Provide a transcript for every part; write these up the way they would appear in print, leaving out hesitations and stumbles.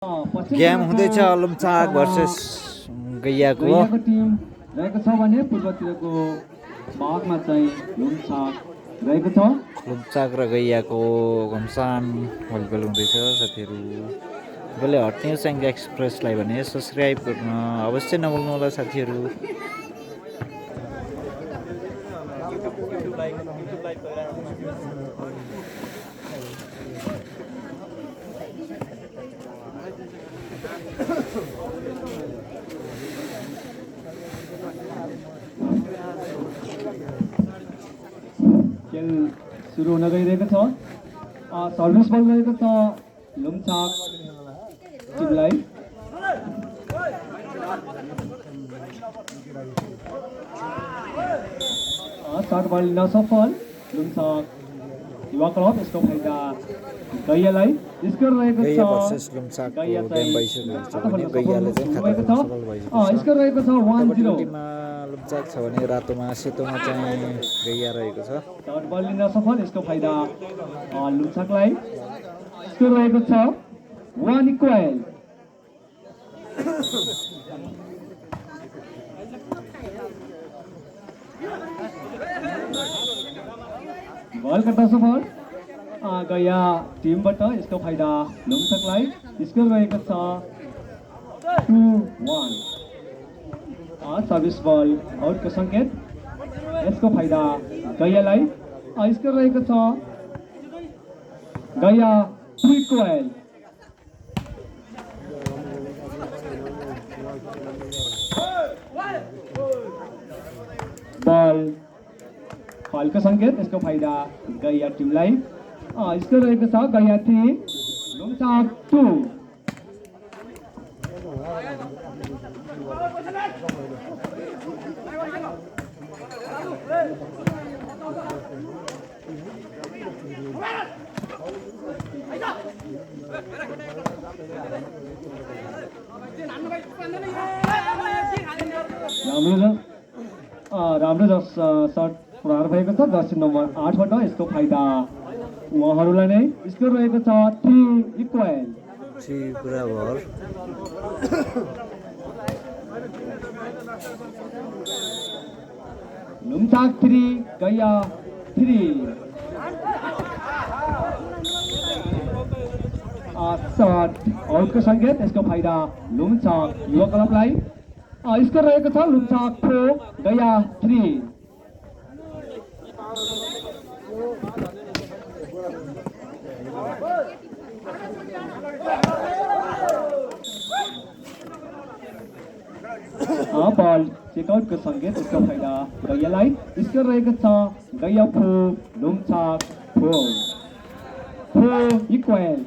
Game हुँदैछ लुम्चाक versus गैयाको team रहेको छ भने पूर्वतिरको भागमा चाहिँ लुम्चाक रहेको छ। लुम्चाक र गैयाको घमसान भलिबल हुँदैछ साथीहरू। तपाईँले हट न्युज एङ्ग एक्सप्रेसलाई भने सब्सक्राइब गर्न अवश्य नभुल्नु होला साथीहरू। खेल सुरु हुन गइरहेको छ। सर्भिस बल रहेको छ लुम्चाक टिमलाई। सर्ट बल नसफल लुम्चाक युवा क्लब यसको फाइदा गैयालाई। स्कोर रहेको गैया छ भर्सेस लुम्चाकको गेम भइसकेको छ भने गैयाले चाहिँ स्कोर खाता सफल भइसकेको छ। रहेको छ 1-0। टिममा लुम्चाक छ भने रातोमा सेतोमा चाहिँ गैया रहेको छ। सर्ट बल लिन सफल यसको फाइदा लुम्चाकलाई। स्कोर रहेको छ 1-1। बल कट्न सफल गैया टिमबाट यसको फाइदा लुम्चाकलाई। स्कोर रहेको छ 2-1। सर्भिस बल आउटको सङ्केत यसको फाइदा गैयालाई। स्कोर रहेको छ गैया 2-1। बल फलको सङ्केत यसको फाइदा गैया टिमलाई। स्कोर रहेको छ गैया 3 लुम्चाक 2। राम्रो सर्ट प्रहार भएको छ जर्सी नम्बर 8बाट यसको फाइदा उहाँहरूलाई नै। स्कोर रहेको छ 3-1। बराबर लुम्चाक 3 गैया 3। सर्ट आउटको सङ्केत यसको फाइदा लुम्चाक युवा क्लबलाई। स्कोर रहेको छ लुम्चाक 4 गैया 3। बल चेकआउटको सङ्केत यसको फाइदा गैयालाई। स्कोर रहेको छ गैया 4 लुम्चाक 4-1।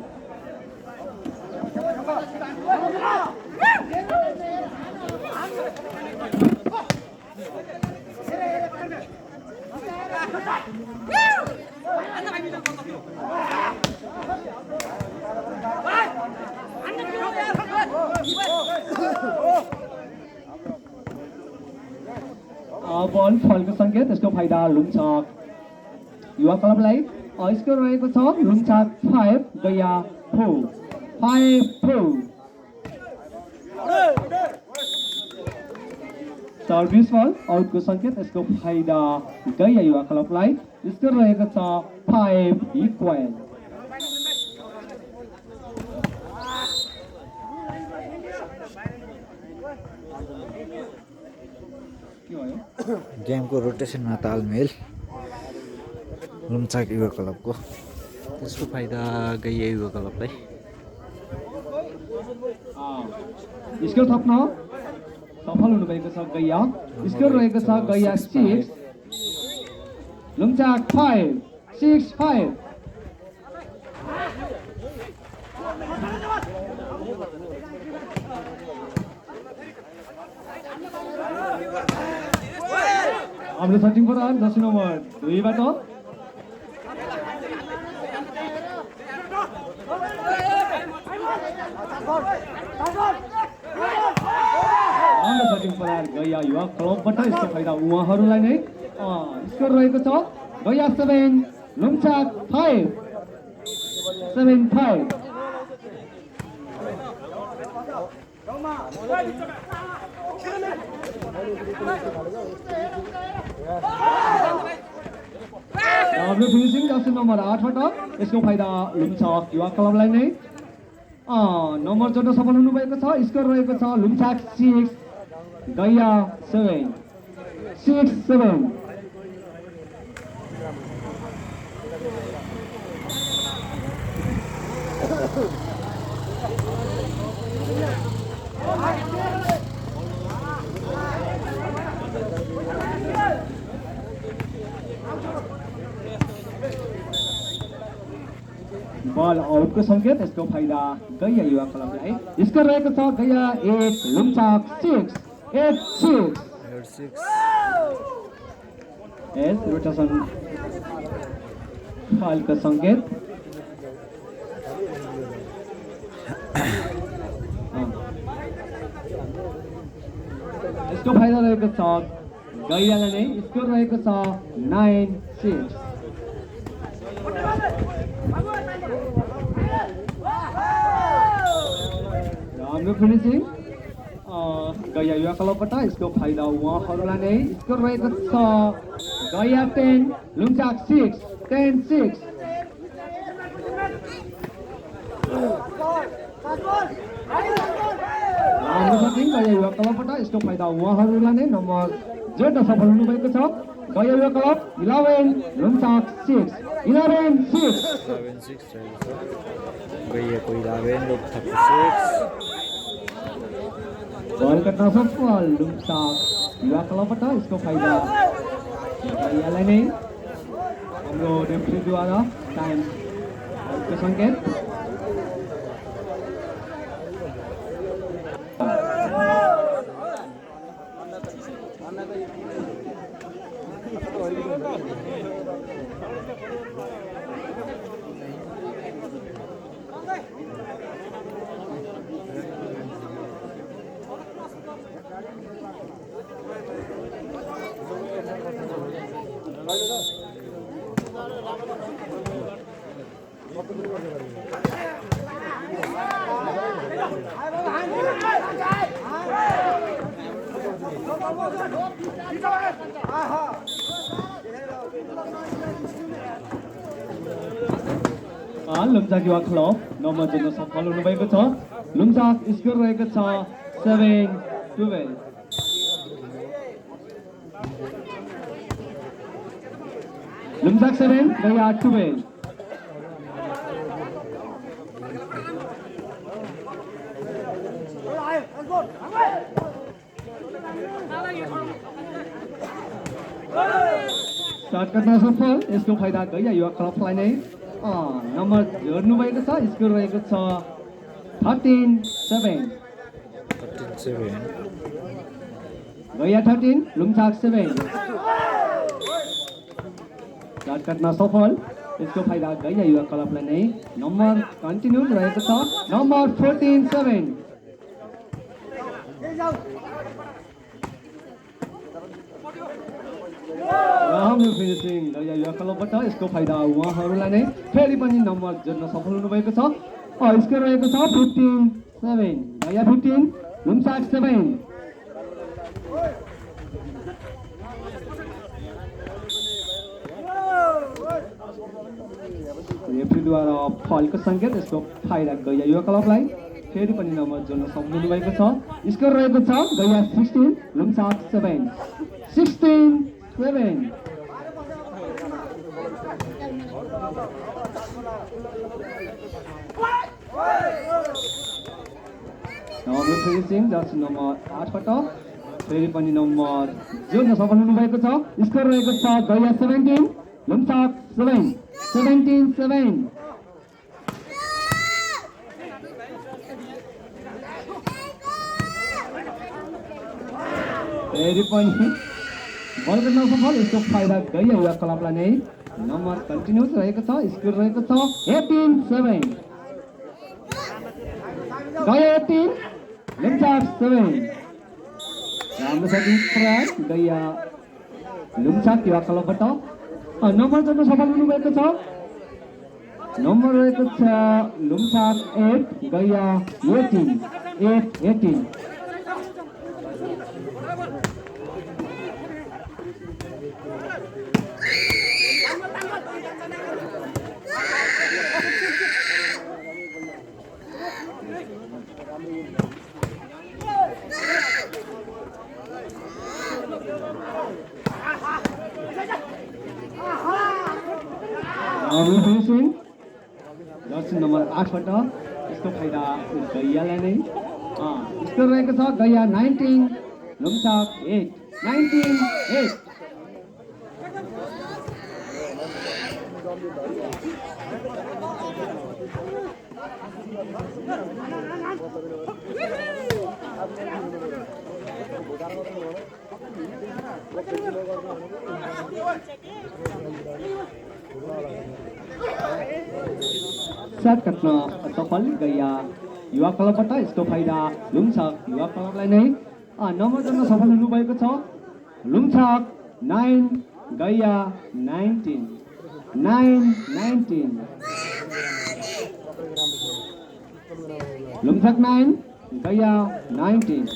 बल फलको सङ्केत यसको फाइदा लुम्चाक युवा क्लबलाई। स्कोर रहेको छ लुम्चाक 5 गैया 4 5-4। सर्भिस बल आउटको सङ्केत यसको फाइदा गैया युवा क्लबलाई। स्कोर रहेको छ 5-1। गेमको रोटेसनमा तालमेल लुम्चाक युवा क्लबको, त्यसको फाइदा गैया युवा क्लबलाई। स्कोर थप्न सफल हुनुभएको छ गैया। स्कोर रहेको छ गैया 6 लुम्चाक 5-6-5। हाम्रो सचिन प्रधान जर्सी नम्बर 2बाट गैया युवा क्लबबाट यसको फाइदा उहाँहरूलाई नै। स्कोर रहेको छ गैया 7 लुम्चाक 5 7-5. राम्रो फिनिसिङ जर्सी नम्बर 8 बाट यसको फाइदा लुम्छाक युवा क्लबलाई नै नम्बर जोड्न सफल हुनुभएको छ। स्कोर रहेको छ लुम्छाक 6 गैया 7 6-7। बल आउटको सङ्केत यसको फाइदा गैया युवा क्लबलाई। स्कोर रहेको छ गैया 8 लुम्छाक 6 8-6। एस रोटेसन फाइलको सङ्केत। यसको फाइदा रहेको छ गैयालाई नै। स्कोर रहेको छ 9-6। राम्रो फिनिसिङ गैया युवा क्लबबाट यसको फाइदा उहाँहरूलाई नै। स्कोर रहेको छ गैया 10 लुम्छाक 6 10-6। राम्रो सटिङ गैया युवा क्लबबाट यसको फाइदा उहाँहरूलाई नै। नम्बर जोड्न सफल हुनुभएको छ गैया युवा क्लब 11 लुम्छाक 6 11-6। गैयाको 11 लुम्छाक 6। बल कट्न सफल लुम्छाक युवा क्लबबाट यसको फाइदा गैयालाई नै। हाम्रो रेफ्रीद्वारा टाइम आउटको सङ्केत। लुम्छाक युवा क्लब नम्बर जोड्न सफल हुनुभएको छ। लुम्छाक स्कोर रहेको छ 7-12। लुम्छाक 7 गैया 12। स्टार्ट गर्न सफल यसको फाइदा गैया युवा क्लबलाई नै। नम्बर जोड्नु भएको छ। स्कोर रहेको छ 13-7 गैया 13 लुम्छाक 7। स्टार्ट गर्न सफल यसको फाइदा गैया युवा क्लबलाई नै। नम्बर कन्टिन्यू रहेको छ नम्बर 14-7। राम्रो फिनिसिङ गैया युवा क्लबबाट यसको फाइदा उहाँहरूलाई नै। फेरि पनि नम्बर जोड्न सफल हुनुभएको छ। स्कोर रहेको छ 15-7 गैया 15 लुम्छाक 7। रेफ्रीद्वारा फलको सङ्केत यसको फाइदा गैया युवा क्लबलाई। फेरि पनि नम्बर जोड्न सफल हुनुभएको छ। स्कोर रहेको छ गैया 16 लुम्छाक 7 16-7। राम्रो फिनिसिङ जर्सी नम्बर 8 बाट फेरि पनि नम्बर जोड्न सफल हुनुभएको छ। स्कोर रहेको छ गैया 17 लुम्छाक 7 17-7। फेरि पनि बल गर्न सफल यसको फाइदा गैया युवा क्लबलाई नै। नम्बर कन्टिन्यू रहेको छ। स्कोर रहेको छ 18-7 गैया 18 लुम्छाक 7। राम्रो सटिङ प्रयास गैया लुम्छाक युवा क्लबबाट नम्बर जोड्न सफल हुनुभएको छ। नम्बर रहेको छ लुम्साक 8 गैया 18। फिनिसिङ जर्सी नम्बर 8 बाट यसको फाइदा गैयालाई नै स्कोर रहेको छ गैया 19 लुम्साक 8 19-8। सात काट्न सफल गैया युवा क्लबबाट यसको फाइदा लुम्साक युवा क्लबलाई नै नम्बर गर्न सफल हुनुभएको छ। लुम्साक 9 गैया 19 9-19। लुम्साक 9 गैया 19।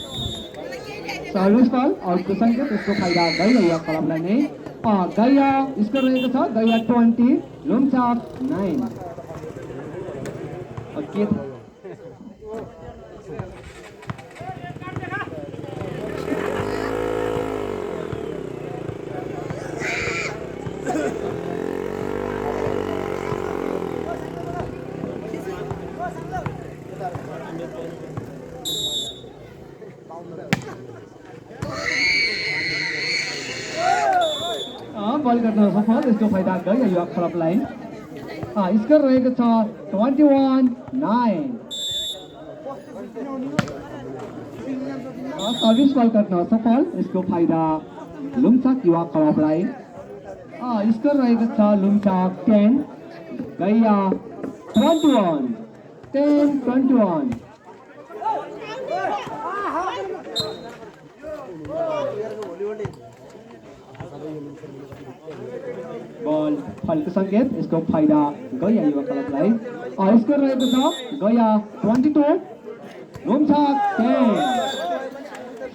सर्भिस बल अर्को सङ्केत यसको फाइदा गैया युवा क्लबलाई नै गैया स्कोर रहेको छ गैया 20 लुम्साक 9। बल गर्न सफल यसको फाइदा गैया युवा क्लबलाई स्कोर रहेको छ 21-9। सर्भिस बल गर्न सफल यसको फाइदा लुम्साक युवा क्लबलाई स्कोर रहेको छ लुम्साक 10 गैया 21 10-21। बल फलको सङ्केत यसको फाइदा गैया युवा क्लबलाई स्कोर रहेको छ गैया 22 लुम्साक 10।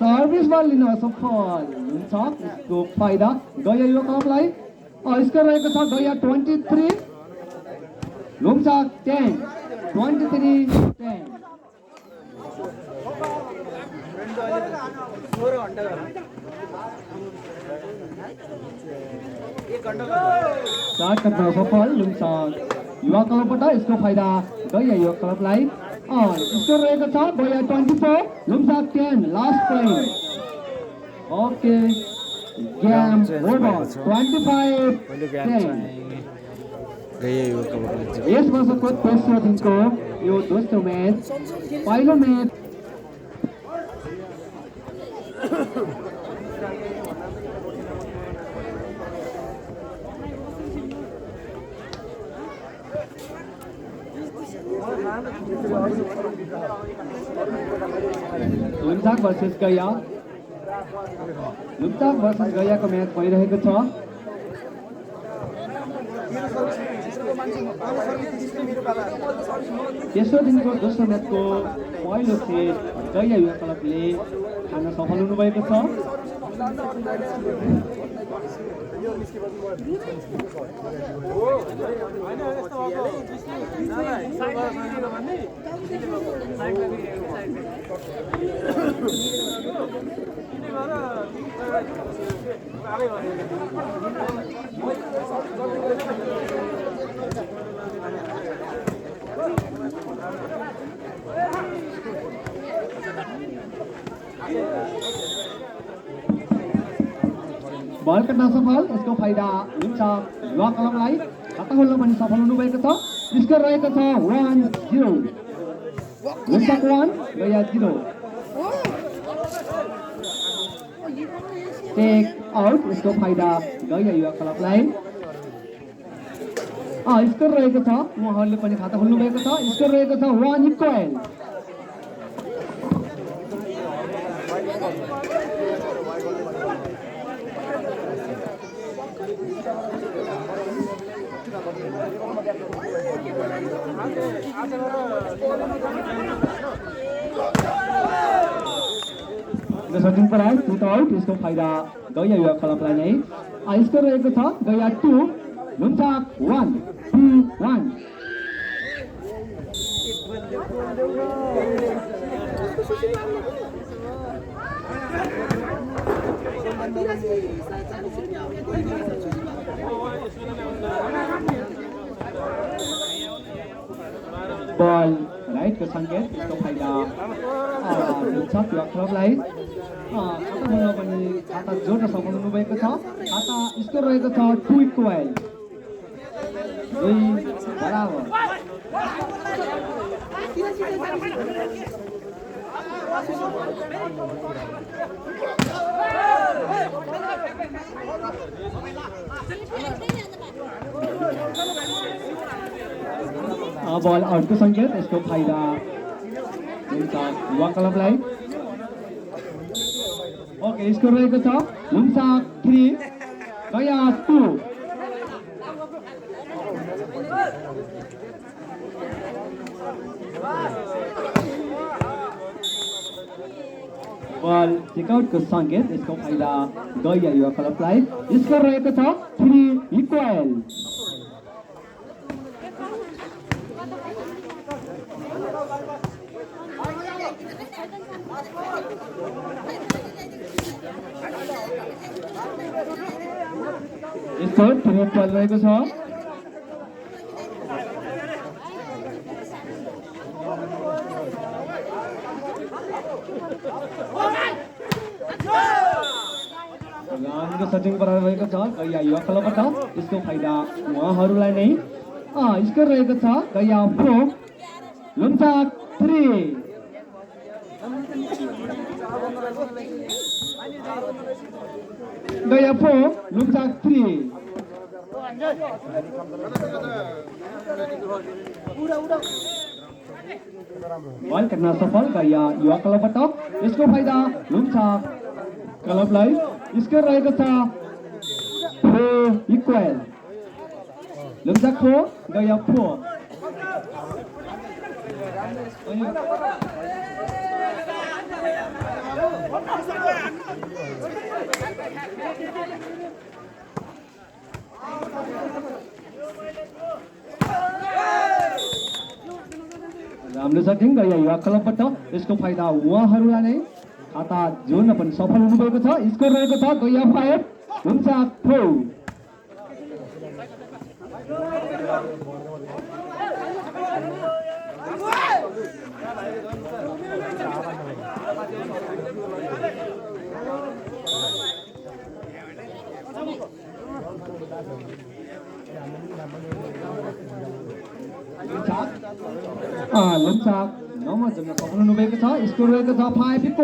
सर्भिस बल लिन सफल लुम्साक यसको फाइदा गैया युवा क्लबलाई स्कोर रहेको छ गैया 23 लुम्साक 10 23-10। सात काट्न सफल लुम्साक युवा क्लबबाट यसको फाइदा गैया युवा क्लबलाई स्कोर रहेको छ गैया 24 लुम्साक 10 last point. Okay game over 25-10। यस वर्षको तेस्रो दिनको यो दोस्रो म्याच पहिलो म्याच लुम्साक भर्सेस गैया। लुम्साक भर्सेस गैयाको म्याच भइरहेको छ। तेस्रो दिनको दोस्रो म्याचको पहिलो सेट गैया युवा क्लबले खान सफल हुनुभएको छ। बल काट्न सफल यसको फाइदा लुम्साक युवा क्लबलाई खाता खोल्न पनि सफल हुनुभएको छ। स्कोर रहेको छ 1-0 लुम्साक 1 गैया 0। टेक आउट यसको फाइदा गैया युवा क्लबलाई स्कोर रहेको छ उहाँहरूले पनि खाता खोल्नुभएको छ। स्कोर रहेको छ 1-1। सचिन पराल टुट आउट यसको फाइदा गैया युवा क्लबलाई नै स्कोर रहेको छ गैया 2 लुम्चाक 1 2-1 बल राइटको सङ्केत यसको फाइदा लुम्चाक युवा क्लबलाई खाता पनि खाता जोड्न सफल हुनुभएको छ खाता स्कोर रहेको छ 2-2 बराबर बल आउटको सङ्केत यसको फाइदा युवा क्लबलाई ओके स्कोर रहेको छ लुम्चाक 3 गया 2 बल टेकआउटको सङ्केत यसको फाइदा गया युवा क्लबलाई स्कोर रहेको छ 3-2 स्कोर 3-12 रहेको छ राम्रो सचिन पराल रहेको छ गैया युवा क्लबबाट यसको फाइदा उहाँहरूलाई नै स्कोर रहेको छ गैया 4 लुम्चाक 3 गया 4 लुम्चाक 3 बल करना सफल गया युवा क्लबबाट यसको फाइदा लुम्चाक क्लबलाई स्कोर रहेको छ 4-2 लुम्चाक 4 गया 4 राम्रो सटिङ गया युवा क्लबबाट यसको फाइदा उहाँहरूलाई नै खाता जोड्न पनि सफल हुनुभएको छ स्कोर रहेको छ गया 5 लुम्चाक 4 लुम्चाक 9 जम्न सफल हुनुभएको छ स्कोर रहेको छ 5-12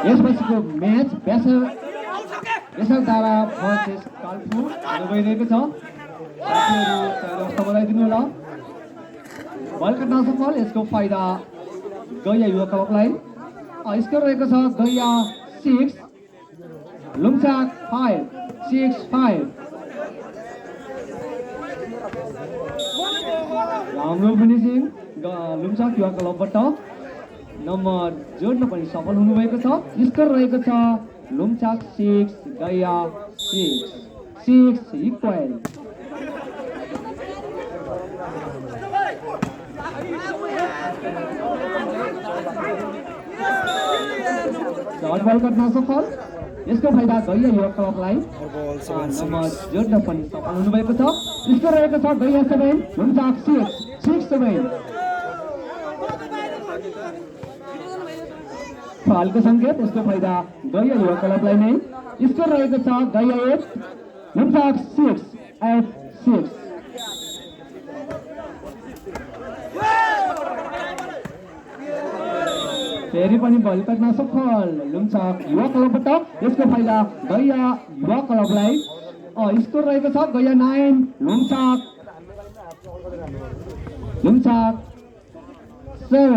यसपछिको म्याच बेसलधारा भर्सेस काल्पु भइरहेको छ साथीहरू बनाइदिनु होला बल काट्न सफल यसको फाइदा गया युवा क्लबलाई स्कोर रहेको छ गया 6 लुम्चाक 5 राम्रो फिनिसिङ लुम्चाक युवा क्लबबाट नम्बर जोड्न पनि सफल हुनुभएको छ स्कोर रहेको छ लुम्चाक 6 गया 6-6 शॉट बल करना सफल यसको फाइदा गया युवा क्लबलाई नम्बर जोड्न पनि सफल हुनुभएको छ स्कोर रहेको छ गया 7 लुम्चाक 6-7 फालको सङ्केत यसको फाइदा गया युवा क्लबलाई नै स्कोर रहेको छ गया 8 लुम्चाक 6-6 फेरि पनि बल काट्न सफल लुम्चाक युवा क्लबबाट यसको फाइदा गया युवा क्लबलाई स्कोर रहेको छ गया 9 लुम्चाक 7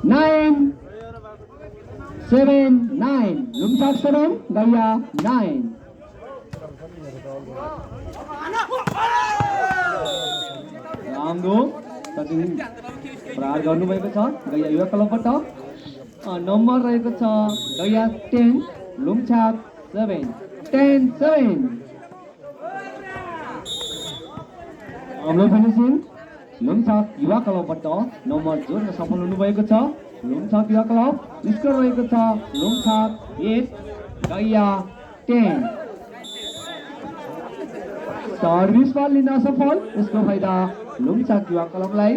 9 Lumchak 7 Gaya 9 राम्रो सचिन प्रहार गर्नुभएको छ गैया युवा क्लबबाट नम्बर रहेको छ गैया 10 लुम्छाक 7 10-7 हाम्रो फिनिसिङ लुम्छाक युवा क्लबबाट नम्बर जोड्न सफल हुनुभएको छ लुम्छाक युवा क्लब स्कोर रहेको छ लुम्छाक 8 गैया 10 सर्भिस बल लिन सफल यसको फाइदा लुम्छाक युवा क्लबलाई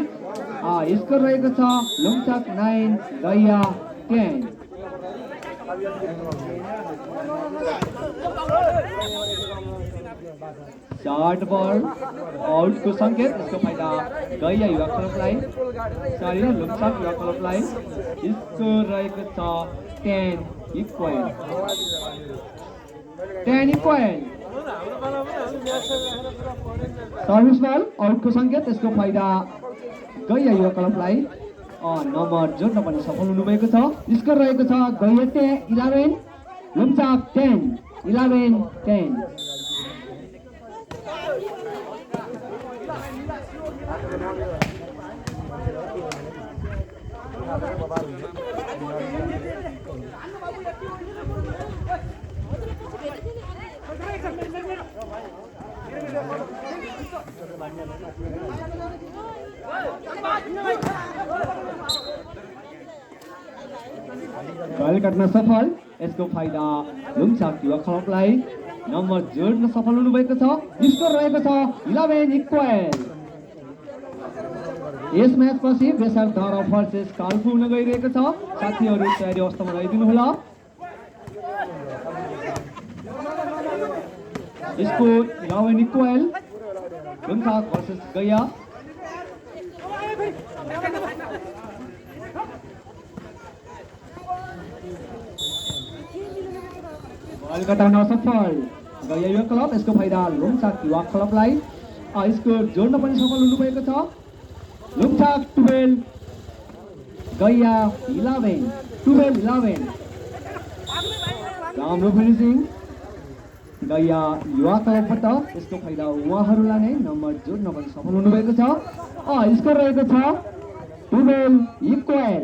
स्कोर रहेको छ लुम्छाक 9 गैया 10 शॉर्ट बॉल आउट को संकेत इसको फायदा गैया युवा क्लबलाई सरी लुम्छाक युवा क्लबलाई स्कोर रहेको छ 10 इक्वल सर्भिस बल आउट को संकेत इसको फायदा गैया युवा क्लबलाई नम्बर जोड्न पनि सफल हुनुभएको छ स्कोर रहेको छ गैया 11 लुम्छाक 10 11-10 बल काट्न सफल यसको फाइदा लुम्छाक युवा क्लबलाई नम्बर जोड्न सफल हुनुभएको छ स्कोर रहेको छ 11 इक्वल यस म्याच पछि बेसारधारा भर्सेस काल्पु हुन गइरहेको छ साथीहरू तयारी अवस्थामा रहिदिनु होला स्कोर 11 इक्वल लुम्छाक भर्सेस गैया बल काट्न सफल गैया युवा क्लब यसको फाइदा लुम्छाक युवा क्लबलाई स्कोर जोड्न पनि सफल हुनुभएको छ लुम्छाक 12 गैया 11 राम्रो फिनिसिङ गैया युवा क्लबबाट यसको फाइदा उहाँहरूलाई नै नम्बर जोड्न पनि सफल हुनुभएको छ स्कोर रहेको छ 12 इक्वल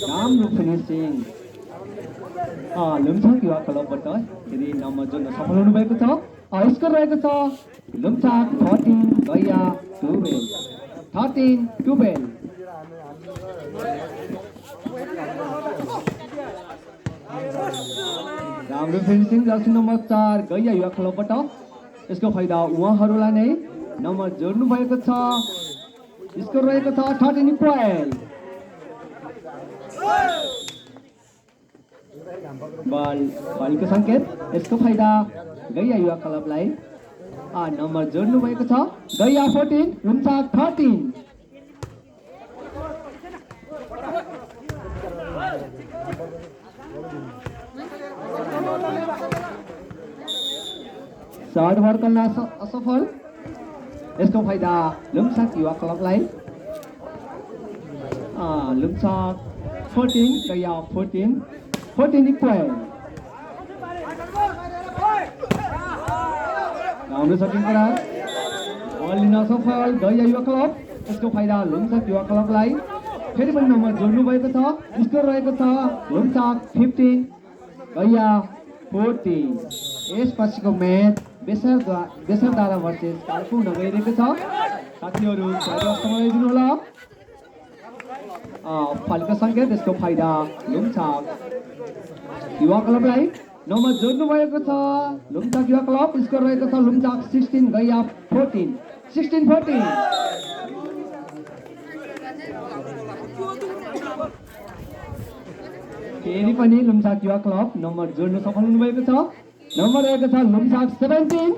राम्रो फिनिसिङ लुम्छाक युवा क्लबबाट यदि नम्बर जोड्न सफल हुनुभएको छ स्कोर रहेको छ लुम्छाक 13 गैया 12 राम्रो फिनिसिङ जर्सी नम्बर 4 गैया युवा क्लबबाट यसको फाइदा उहाँहरूलाई नै नम्बर जोड्नु भएको छ स्कोर रहेको छ 13 इक्वल बलको संकेत यसको फाइदा गैया युवा क्लबलाई नम्बर जोड्नु भएको छ गैया 14 लुम्छाक 13 शॉट भर गर्न असफल यसको फाइदा लुम्छाक युवा क्लबलाई लुम्छाक 14 गैया 14 इक्वल राम्रो सटिङ प्रहार बल लिन सफल गैया युवा क्लब यसको फाइदा लुम्छाक युवा क्लबलाई फेरि पनि नम्बर जोड्नु भएको छ स्कोर रहेको छ लुम्छाक 15 गैया 14 यसपछिको म्याच बेसारधारा भर्सेस काल्पु हुन गइरहेको छ साथीहरू अवस्थामा रहिदिनु होला फलको संकेत यसको फाइदा लुम्छाक युवा क्लबलाई नम्बर जोड्नु भएको छ लुम्छाक युवा क्लब स्कोर रहेको छ लुम्छाक 16 गैया 14 फेरि पनि लुम्छाक युवा क्लब नम्बर जोड्न सफल हुनुभएको छ नम्बर रहेको छ लुम्छाक 17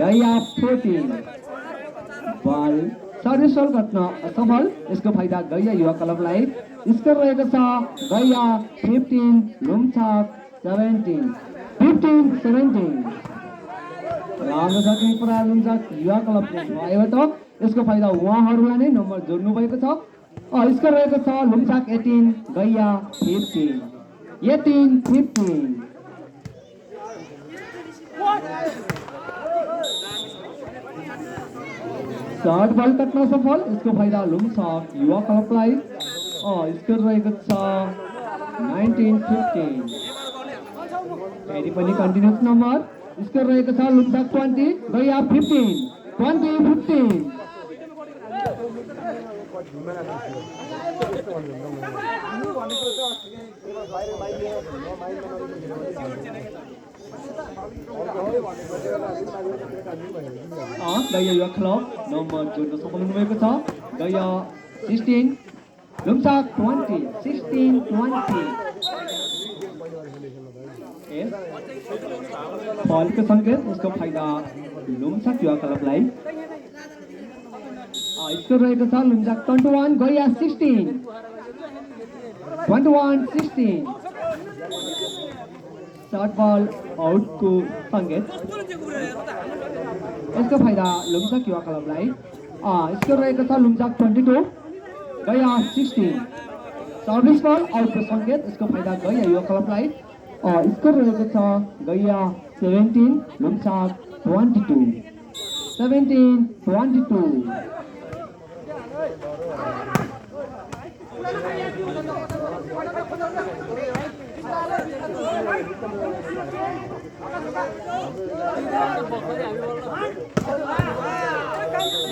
गैया 14 बल सर्भिस बल गर्न सफल। यसको फाइदा गैया युवा क्लबलाई। स्कोर रहेको छ गैया 15 लुम्छाक 17 15-17। राम्रो छ कि पुरा लुम्छाक युवा क्लबको भएबाट यसको फाइदा उहाँहरूलाई नै नम्बर जोड्नु भएको छ। स्कोर रहेको छ लुम्छाक 18 गैया 15 18-15। सर्ट बल कट्न सफल। यसको फाइदा लुम्छाक युवा क्लबलाई। स्कोर रहेको छ 19-15। फेरि पनि कन्टिन्युस नम्बर। स्कोर रहेको छ लुम्छाक 20 गैया 15 20-15। गैया युवा क्लब नम्बर जोड्न सफल हुनुभएको छ। गैया 16 लुम्छाक 20 16-20। फलको सङ्केत। यसको फाइदा लुम्छाक युवा क्लबलाई। स्कोर रहेको छ लुम्छाक 21 गैया 16 21-16। सर्ट बल आउटको सङ्केत। यसको फाइदा लुम्छाक युवा क्लबलाई। स्कोर रहेको छ लुम्छाक 22 गैया 16। सर्भिस बल आउटको सङ्केत। यसको फाइदा गैया युवा क्लबलाई। स्कोर रहेको छ गैया 17 लुम्छाक 22 17-22।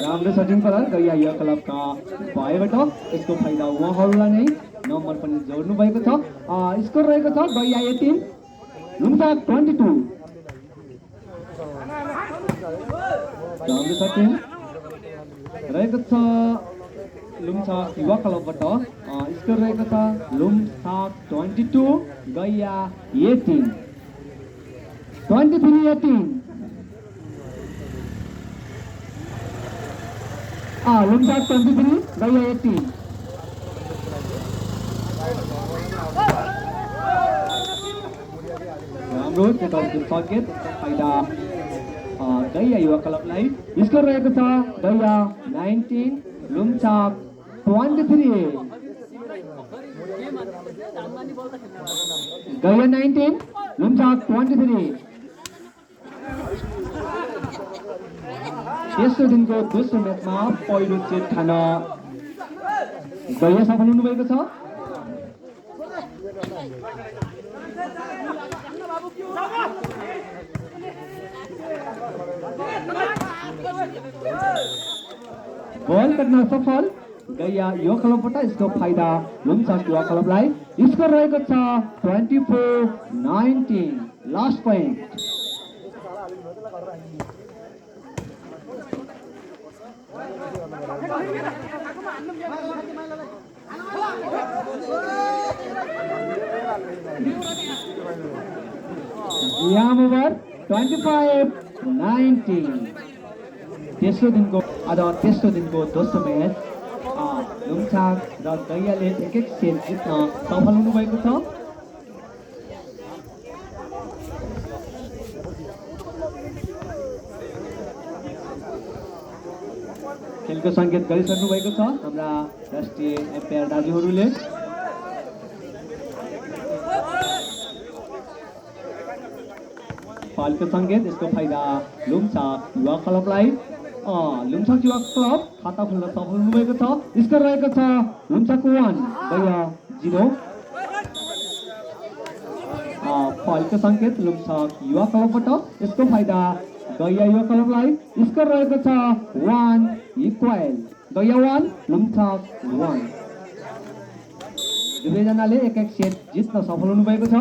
राम्रो सटिङ पर गैया युवा क्लबका भएबाट यसको फाइदा उहाँहरूलाई नै नम्बर पनि जोड्नु भएको छ। स्कोर रहेको छ गैया 18 लुम्छाक 22। राम्रो सटिङ रहेको छ लुम्छाक युवा क्लबबाट। स्कोर रहेको छ लुम्छाक 22 गैया 18 23-18। लुम्छाक 23 गैया 18। राम्रो चेकआउटको सङ्केत। फाइदा गैया युवा क्लबलाई। स्कोर रहेको छ गैया 19 लुम्छाक 23 गैया 19 लुम्छाक 23। तेस्रो दिनको दोस्रो म्याचमा पहिलो सेट खान गैया सफल हुनुभएको छ। बल कट्न सफल गैया युवा क्लबबाट। यसको फाइदा लुम्छाक युवा क्लबलाई। स्कोर रहेको छ 24-19 लास्ट पोइन्ट। Game over 25-19। तेस्रो दिनको दोस्रो म्याच लुम्छाक र गैयाले एक सेट जित्न सफल हुनुभएको छ। खेलको सङ्केत गरिसक्नु भएको छ हाम्रा राष्ट्रिय एम्पायर दाजुहरूले। फलको सङ्केत। यसको फाइदा लुम्छाक युवा क्लबलाई। लुम्छाक युवा क्लब खाता खोल्न सफल हुनुभएको छ। स्कोर रहेको छ लुम्छाक 1 गैया 0। फलको सङ्केत लुम्छाक युवा क्लबबाट। यसको फाइदा गैया युवा क्लबलाई। स्कोर रहेको छ 1 इक्वल गैया 1 लुम्छाक 1। दुवैजनाले एक सेट जित्न सफल हुनुभएको छ।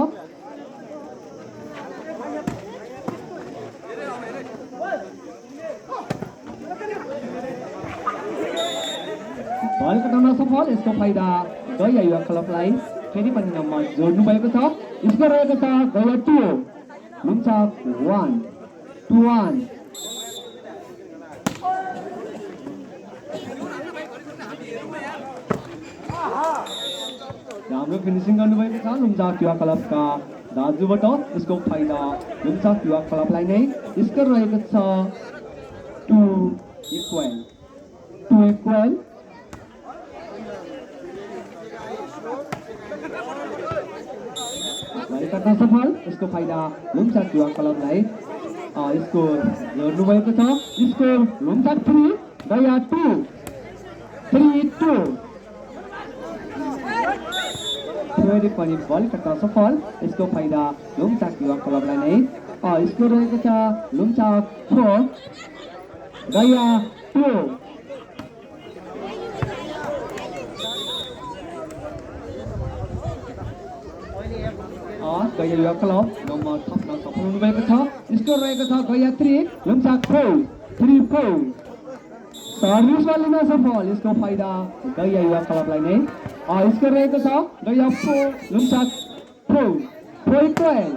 बल कटाउन सफल। यसको फाइदा गैया युवा क्लबलाई। फेरि पनि नम्बर जोड्नु भएको छ। स्कोर रहेको छ गैया 2 लुम्छाक 1 2-1। राम्रो फिनिसिङ गर्नुभएको छ लुम्चाक युवा क्लबका दाजुबाट। यसको फाइदा लुम्चाक युवा क्लबलाई नै। स्कोर रहेको छ 2-2। गर्न सफल। यसको फाइदा लुम्चाक युवा क्लबलाई। स्कोर हेर्नुभएको छ। स्कोर लुम्चाक 3 गया 2 3-2। फेरि पनि बल काट्न सफल। यसको फाइदा लुम्चाक युवा क्लबलाई नै। स्कोर रहेको छ लुम्चाक 4 गया 2। गया युवा क्लब नम्बर थप्न सफल हुनुभएको छ। स्कोर रहेको छ गया 3 लुम्चाक 4 3-4। सर्भिसमा लिन सफल। यसको फाइदा गया युवा क्लबलाई नै। स्कोर रहेको छ गया 4 लुम्चाक 4-12।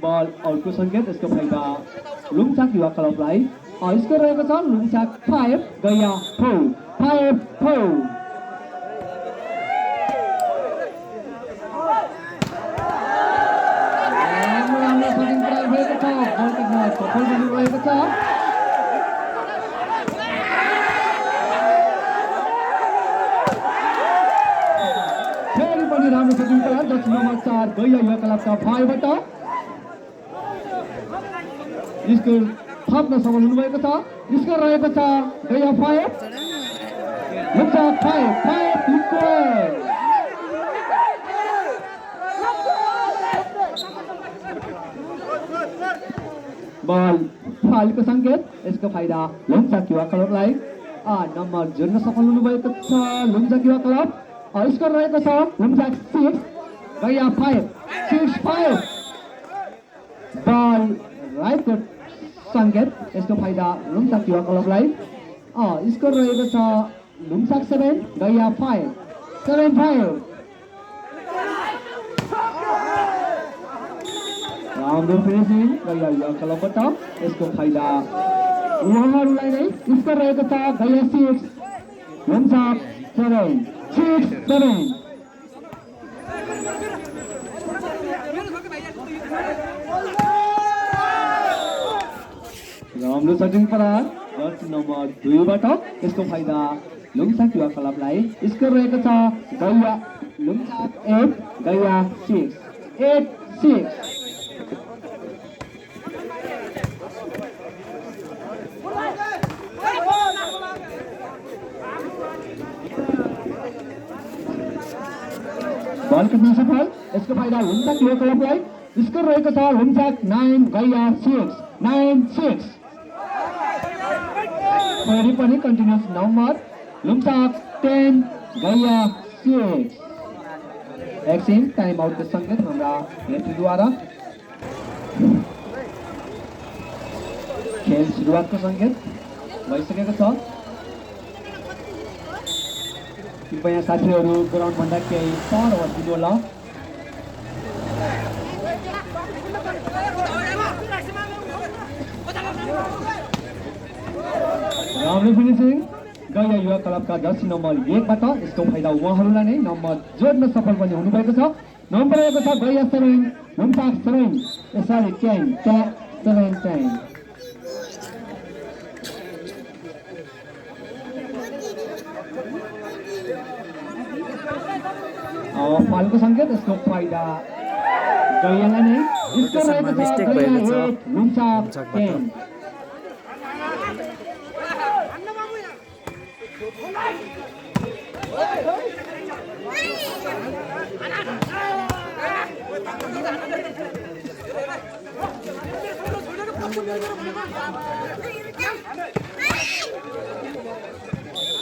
बल आउटको सङ्केत। यसको फाइदा लुम्चाक युवा क्लबलाई। स्कोर रहेको छ लुम्चाक 5 गया 4 5-4। सफल बनिरहेको छ। फेरि पनि राम्रो सेटिङ प्रयास जर्सी नम्बर 4 गया युवा क्लबका भाइबाट। स्कोर थप्न सफल हुनुभएको छ। स्कोर रहेको छ गया 5 लुम्चाक 5-5। बल फालको सङ्केत। यसको फाइदा लुम्चाक युवा क्लबलाई। नम्बर जोड्न सफल हुनुभएको छ लुम्चाक युवा क्लब। स्कोर रहेको छ लुम्चाक 6 गया 5 बल राइटको सङ्केत। यसको फाइदा लुम्चाक युवा क्लबलाई। स्कोर रहेको छ लुम्चाक 7 गया 7-5। राम्रो फिनिसिङ गया युवा क्लबबाट। यसको फाइदा उहाँहरूलाई नै। स्कोर रहेको छ गया 6 लुम्चाक 6-7। राम्रो सटिङ प्रहार जर्सी नम्बर 2बाट। यसको फाइदा लुम्चाक युवा क्लबलाई। स्कोर रहेको छ गया लुम्चाक 8 गया 8-6। बल काट्न सफल। यसको फाइदा लुम्चाक युवा क्लबलाई। स्कोर रहेको छ लुम्चाक 9 गया 9-6। फेरि पनि कन्टिन्युस नम्बर लुम्चाक 10 गया 6। एकछिन टाइम आउटको सङ्केत हाम्रा रेफ्रीद्वारा। खेल सुरुवातको सङ्केत भइसकेको छ। कृपया साथीहरू ग्राउन्डभन्दा केही पर बसिदिनु होला। राम्रो फिनिसिङ गया युवा क्लबका जर्सी नम्बर 1बाट। यसको फाइदा उहाँहरूलाई नै। नम्बर जोड्न सफल पनि हुनुभएको छ। नम्बर रहेको छ गया 7 लुम्चाक 7 फालको सङ्केत। यसको फाइदा गयालाई नै। स्कोर रहेको छ गया 8 लुम्चाक 10।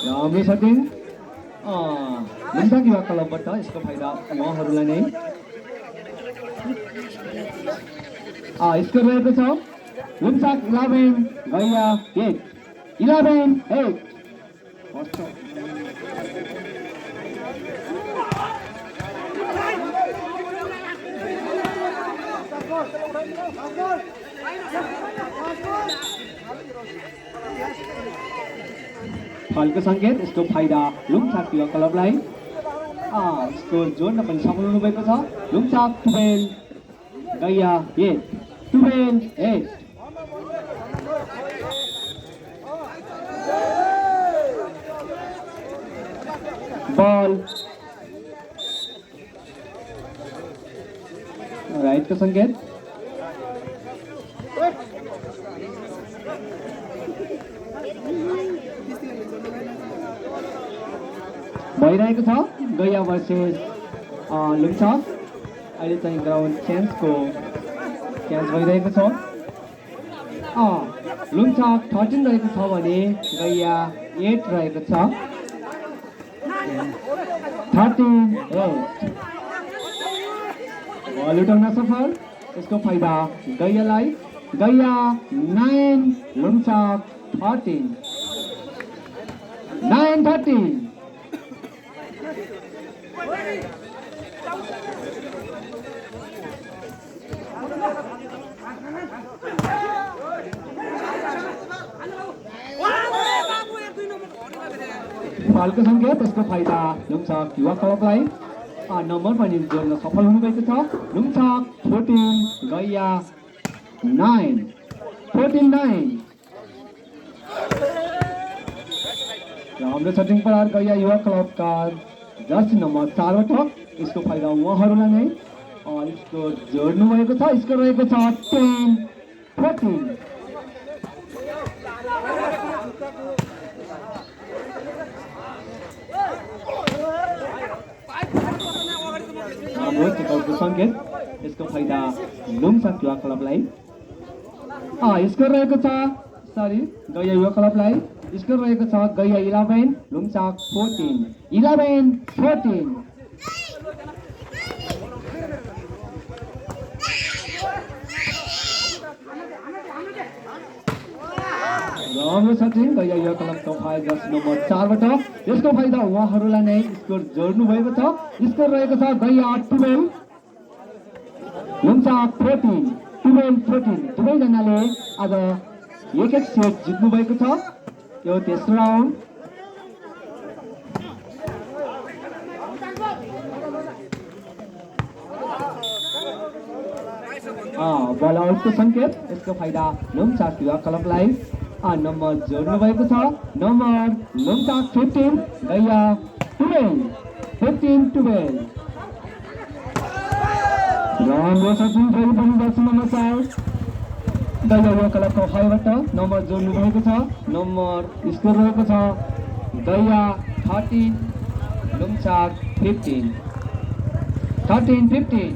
राम्रो सटिङ लुम्चाक युवा क्लबबाट। यसको फाइदा उहाँहरूलाई नै। स्कोर रहेको छ लुम्चाक 11 गया 8 11-8। फलको सङ्केत, यसको फाइदा लुम्चाक युवा क्लबलाई। स्कोर जोड्न पनि सफल हुनुभएको छ। लुम्चाक 12, गैया 8, 12-8। बल राइटको सङ्केत। भइरहेको छ गैया भर्सेस लुम्चाक। अहिले चाहिँ ग्राउन्ड चेन्जको क्याच भइरहेको छ। लुम्चाक 13 रहेको छ भने गैया 8 रहेको छ। 13-8। बल उठाउन सफल, यसको फाइदा गैयालाई। गैया 9, लुम्चाक 13। 9-13। फालको सङ्केत, यसको फाइदा लुम्चाक युवा क्लबलाई। नम्बर पनि जोड्न सफल हुनुभएको छ। लुम्चाक 14, गैया 9। 14-9। हाम्रो सटिङ प्रहार गैया युवा क्लबका जर्सी नम्बर 4बाट, यसको फाइदा उहाँहरूलाई नै। यसको जोड्नु भएको छ। यसको रहेको छ 10-14। हाम्रो टेकआउटको सङ्केत, यसको फाइदा लुम्चाक युवा क्लबलाई। स्कोर रहेको छ गैया युवा क्लबलाई। स्कोर रहेको छ गैया 11, लुम्चाक 14। 11-14। राम्रो सचिन गैया युवा क्लबको फाइदा जर्सी नम्बर 4बाट, यसको फाइदा उहाँहरूलाई नै। स्कोर जोड्नु भएको छ। स्कोर रहेको छ गैया 12, लुम्चाक 14। 12-14। दुवैजनाले आज एक सेट जित्नु भएको छ। यो तेस्रो राउन्ड। बल आउटको सङ्केत, यसको फाइदा लुम्चाक युवा क्लबलाई। नम्बर जोड्नु भएको छ। नम्बर लुम्चाक 15, गैया 12। 15-12। राम्रो सचिन फेरि पनि जर्सी नम्बर 4 गैया युवा क्लबको 5बाट नम्बर जोड्नु भएको छ। नम्बर स्कोर रहेको छ गैया 13, लुम्चाक 15। 13-15।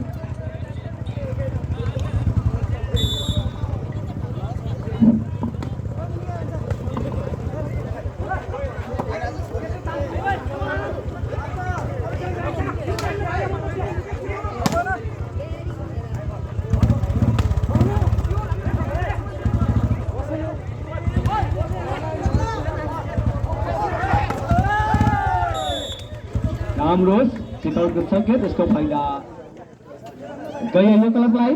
राम्रो टेकआउटको सङ्केत, यसको फाइदा गैया युवा क्लबलाई।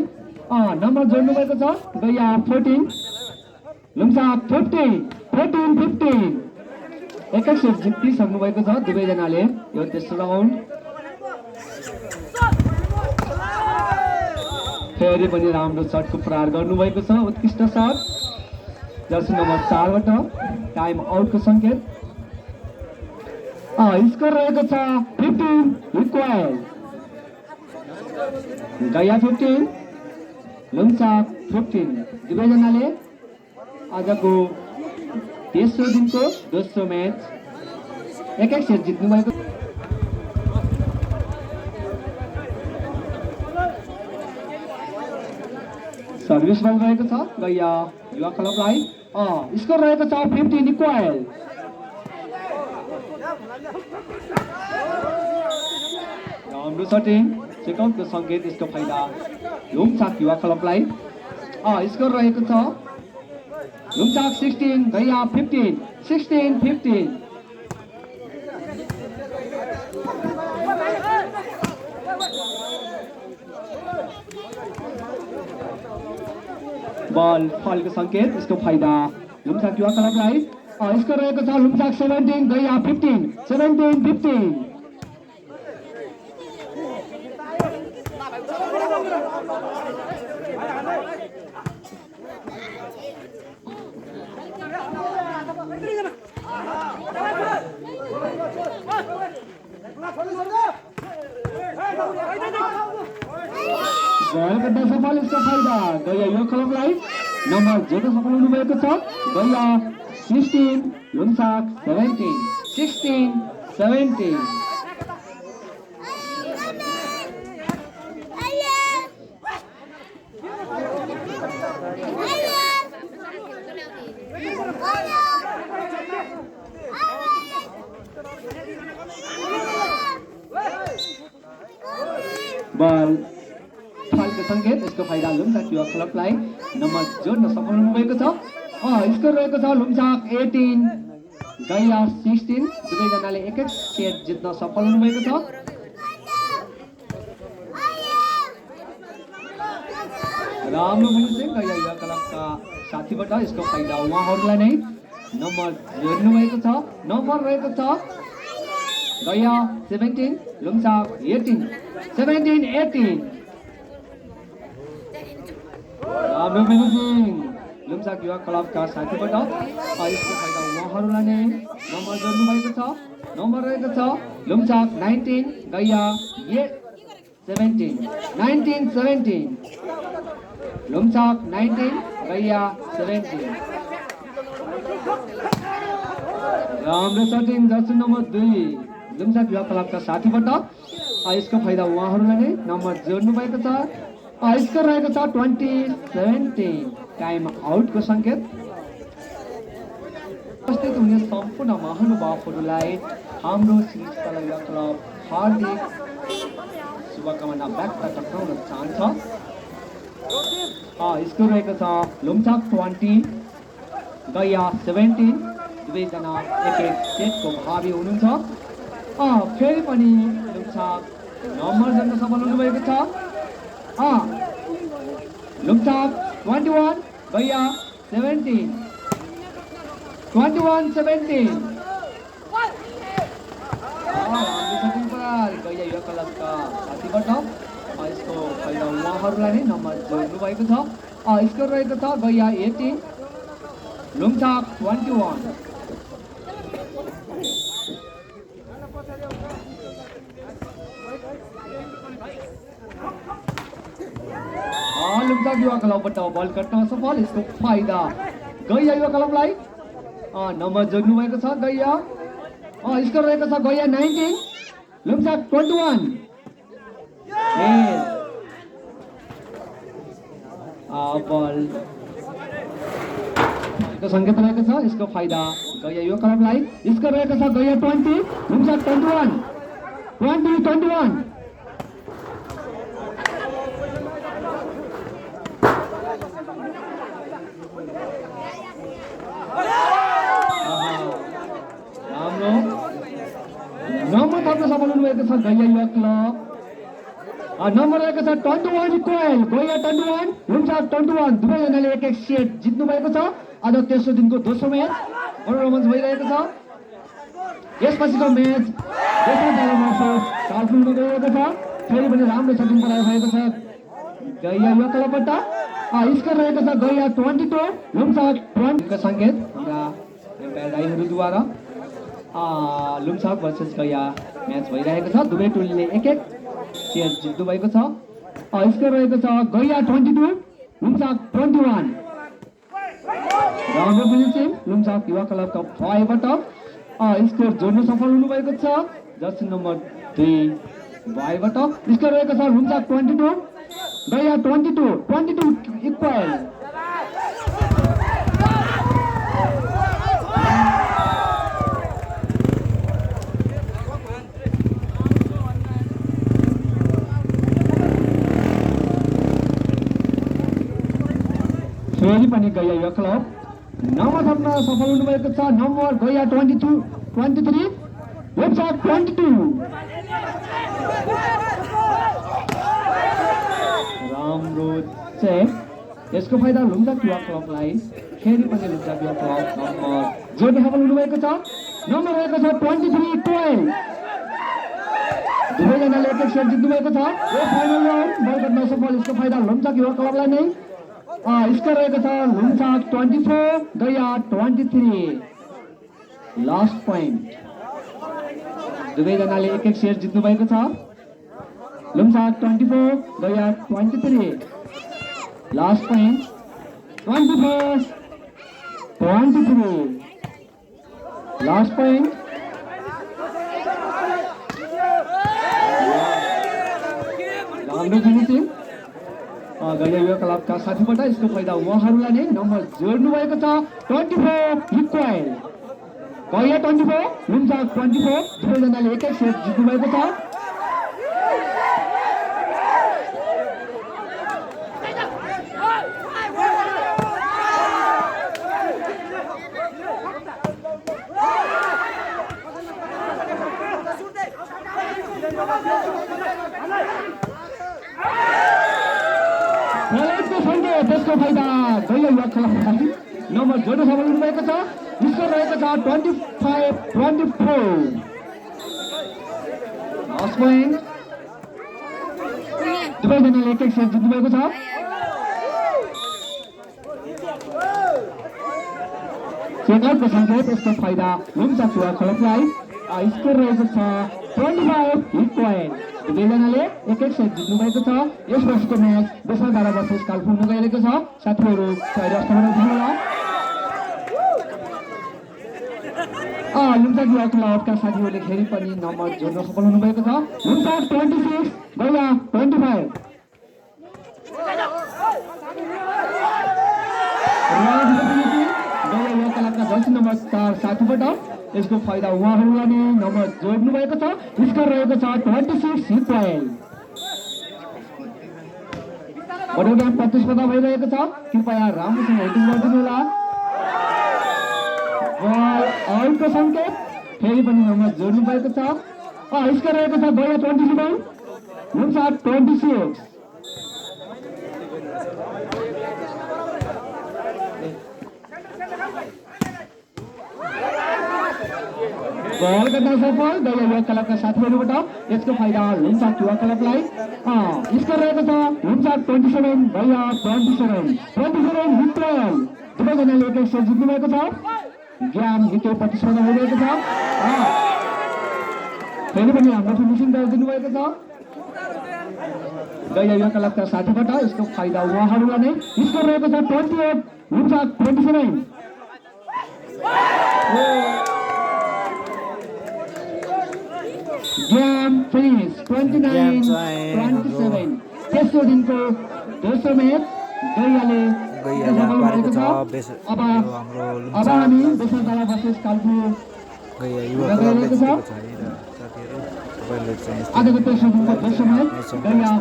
नम्बर जोड्नु भएको छ गैया 14, लुम्चाक 15। 14-15। एक सेट जितिसक्नु भएको छ दुवैजनाले यो तेस्रो राउन्ड। फेरि पनि राम्रो सर्टको प्रहार गर्नुभएको छ। उत्कृष्ट सर्ट जर्सी नम्बर 4बाट। टाइम आउटको सङ्केत। स्कोर रहेको छ 15 इक्वल। गैया 15, लुम्चाक 15। दुवैजनाले आजको तेस्रो दिनको दोस्रो म्याच एक सेट जित्नु भएको। सर्भिस बल रहेको छ गैया युवा क्लबलाई। स्कोर रहेको छ 15 इक्वल। राम्रो सटिङ चेकआउटको सङ्केत, यसको फाइदा लुम्चाक युवा क्लबलाई। स्कोर रहेको छ लुम्चाक 16, गैया 15। 16-15। बल फलको सङ्केत, यसको फाइदा लुम्साक युवा क्लबलाई। स्कोर रहेको छ लुम्साक 17 गैया 15 17-15। गलगड्डा सफल, यसको फाइदा गैया युवा क्लबलाई। नम्बर 0 सफल हुनुभएको छ गैया 16 लुम्साक 17 16-17। बल फलको सङ्केत, यसको फाइदा लुम्साक युवा क्लबलाई। नम्बर जोड्न सफल हुनुभएको छ। स्कोर रहेको छ लुम्साक 18 गैया 16। दुवैजनाले एक सेट जित्न सफल हुनुभएको छ। राम्रो फिनिसिङ गैया युवा क्लबका साथीबाट, यसको फाइदा उहाँहरूलाई नै। नम्बर जोड्नुभएको छ, नम्बर रहेको छ गैया 17 लुम्साक 18 17-18। राम्रो फिनिसिङ लुम्साक युवा क्लबका साथीबाट, यसको फाइदा उहाँहरूलाई नै। नम्बर जोड्नुभएको छ, नम्बर रहेको छ लुम्साक 19 गैया 17 19-17। लुम्साक 19 गैया 17। राम्रो सटिङ जर्सी नम्बर 2 लुम्साक युवा क्लबका साथीबाट, यसको फाइदा उहाँहरूलाई नै। नम्बर जोड्नु भएको छ। स्कोर रहेको छ 20-17। टाइम आउटको सङ्केत। उपस्थित हुने सम्पूर्ण महानुभावहरूलाई हाम्रो श्रीकला युवा क्लब हार्दिक शुभकामना व्यक्त गर्न चाहन्छ। स्कोर रहेको छ लुम्साक 20 गैया 17। दुवैजना एक सेटको भावी हुनुहुन्छ। फेरि पनि लुम्साक नम्बर जोड्न सफल हुनुभएको छ। लुम्साक 21 गैया 17 21-17। गैया युवा क्लबका साथीबाट, यसको फाइदा उहाँहरूलाई नै। नम्बर जोड्नु भएको छ। स्कोर रहेको छ गैया 18 लुम्साक 21। लुम्साक युवा क्लबबाट बल कट्न सफल, यसको फाइदा गैया युवा क्लबलाई। नम्बर जोड्नु भएको छ गैया। स्कोर रहेको छ गैया 19 लुम्साक 21। बल सङ्केत रहेको छ, यसको फाइदा गैया युवा क्लबलाई। स्कोर रहेको छ गैया 20 लुम्साक 21 20-21। नम्बर थप्न सफल हुनुभएको छ गैया युवा क्लब। नम्बर रहेको छ 21 इक्वल गैया 21 लुम्साक 21। दुवैजनाले एक सेट जित्नु भएको छ। आज तेस्रो दिनको दोस्रो म्याच मनोरञ्जन भइरहेको छ। यसपछिको म्याच दोस्रो दलमा कालफुलमा गइरहेको छ। फेरि पनि राम्रो सटिङ भएको छ गैया युवा क्लबबाट। स्कोर रहेको छ गैया 22 लुम्साक 20 को सङ्केत हाम्रा एम्पायर दाइहरूद्वारा। लुम्साक भर्सेस गैया म्याच भइरहेको छ। दुवै टोलीले एक सेट जित्नु भएको छ। स्कोर रहेको छ गैया 22 लुम्साक 21। राम्रो फिनिसिङ लुम्साक युवा क्लबका भाइबाट। स्कोर जोड्न सफल हुनुभएको छ जर्सी नम्बर 2 भाइबाट। स्कोर रहेको छ लुम्साक 22 गैया 22 इक्वल। फेरि पनि गैया युवा क्लब नम्बर थप्न सफल हुनुभएको छ। नम्बर गैया 23 लुम्साक 22। राम्रो चेक यसको फाइदा लुम्जाक युवा क्लबलाई फेरि पनि लुम्जाक युवा क्लब नम्बर जोड्ने सफल हुनुभएको छ। नम्बर रहेको छ 23-12। दुवैजनाले एक सेट जित्नुभएको छ। यो फाइनल राउन्ड बल गर्न सफल। यसको फाइदा लुम्जाक युवा क्लबलाई नै। स्कोर रहेको छ लुम्जाक 24 गया 23। Last point. दुवैजनाले एक सेट जित्नुभएको छ। लुम्जाक 24 गया 23। Last point 24-23। Last point. राम्रो फिनिसिङ गया युवा क्लबका साथीबाट। यसको फाइदा उहाँहरूलाई नै। नम्बर जोड्नु भएको छ 24 इक्वल। गया 24 लुम्जाक 24। दुवैजनाले एक सेट जित्नु भएको छ। त्यसको फाइदा गया युवा क्लबलाई। नम्बर जोड्न सफल हुनुभएको छ। स्कोर रहेको छ 25-24। Last point. दुवैजनाले एक सेट जित्नुभएको छ। सेकेन्डको सङ्केत। यसको फाइदा लुम्जाक युवा क्लबलाई। स्कोर रहेको छ 25 इक्वल। दुवैजनाले एक सेट जित्नुभएको छ। यस वर्षको म्याच बेसरदारा वर्सेस कालफुङ हुन गइरहेको छ। साथीहरू तयारी अवस्थामा दिनुहोला। लुम्जाक युवा क्लबका साथीहरूले फेरि पनि नम्बर जोड्न सफल हुनुभएको छ। लुम्जाक 26 गया 25। गया युवा क्लबका जर्सी नम्बर 4 साथीबाट। यसको फाइदा उहाँहरूलाई नै। नम्बर जोड्नु भएको छ। स्कोर रहेको छ 26 इक्वल। बडोदा प्रतिस्पर्धा भइरहेको छ। कृपया राम्रोसँग हेडिङ गरिदिनु होला। आउटको सङ्केत। फेरि पनि नम्बर जोड्नु भएको छ। स्कोर रहेको छ गया 27 लुम्जाक 26। बल गर्न सफल गया युवा क्लबका साथीहरूबाट। यसको फाइदा लुम्जाक युवा क्लबलाई। स्कोर रहेको छ लुम्जाक 27 गया 27 इक्वल। दुवैजनाले एक सेट जित्नु भएको छ। ज्ञान हितो प्रतिस्पर्धा भइरहेको छ। फेरि पनि हाम्रो फिनिसिङ गरिदिनु भएको छ गया युवा क्लबका साथीबाट। यसको फाइदा उहाँहरूलाई नै। स्कोर रहेको छ 28 लुम्जाक 27। Game finish 29-27। तेस्रो दिनको दोस्रो म्याच गयाले सफल भएको छ। अब हामी बेसरदारा वर्सेस कालफुङ आजको तेस्रो दिनको दोस्रो म्याच गया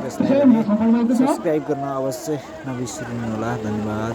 सफल भएको छ। सब्सक्राइब गर्न अवश्य नबिर्सिनु होला। धन्यवाद।